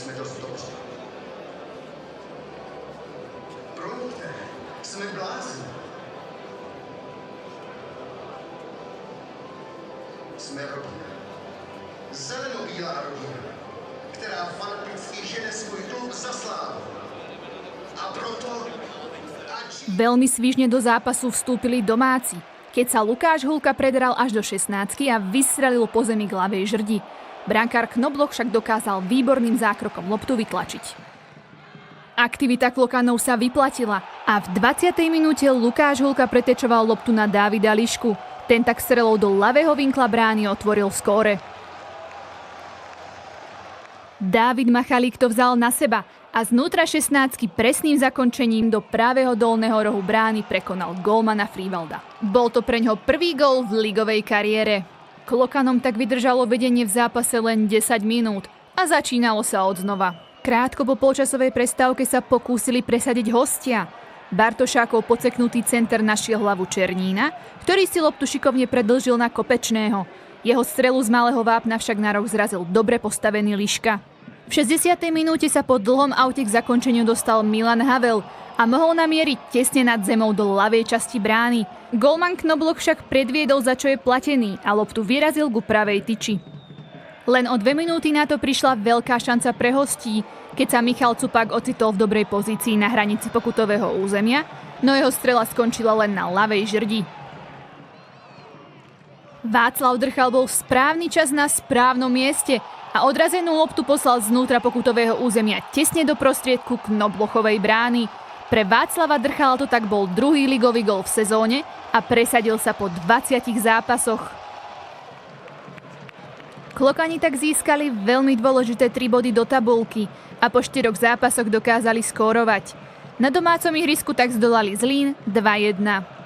nejsme dost dobří. Promiňte, jsme blázni. Jsme rodina. Zelenobílá rodina, která fanaticky žene svůj klub za slávu. A proto... Veľmi svižne do zápasu vstúpili domáci, keď sa Lukáš Hulka predral až do 16 a vystrelil po zemi k ľavej žrdi. Brankár Knobloch však dokázal výborným zákrokom loptu vytlačiť. Aktivita Klokanov sa vyplatila a v 20. minúte Lukáš Hulka pretečoval loptu na Dávida Lišku. Ten tak strelou do ľavého vinkla brány otvoril skóre. Dávid Machalík to vzal na seba a znútra 16 presným zakončením do pravého dolného rohu brány prekonal gólmana Frivalda. Bol to preňho prvý gól v ligovej kariére. Klokanom tak vydržalo vedenie v zápase len 10 minút a začínalo sa odznova. Krátko po polčasovej prestávke sa pokúsili presadiť hostia. Bartošákov podseknutý center našiel hlavu Černína, ktorý si loptu šikovne predĺžil na Kopečného. Jeho strelu z malého vápna však na roh zrazil dobre postavený Liška. V 60. minúte sa po dlhom aute k zakončeniu dostal Milan Havel a mohol namieriť tesne nad zemou do ľavej časti brány. Golman Knobloch však predviedol, za čo je platený a loptu vyrazil ku pravej tyči. Len o 2 minúty na to prišla veľká šanca pre hostí, keď sa Michal Cupák ocitol v dobrej pozícii na hranici pokutového územia, no jeho strela skončila len na ľavej žrdi. Václav Drchal bol v správny čas na správnom mieste a odrazenú loptu poslal znútra pokutového územia tesne do prostriedku Knoblochovej brány. Pre Václava Drchala to tak bol druhý ligový gól v sezóne a presadil sa po 20 zápasoch. Klokani tak získali veľmi dôležité 3 body do tabuľky a po 4 zápasoch dokázali skórovať. Na domácom ihrisku tak zdolali Zlín 2-1.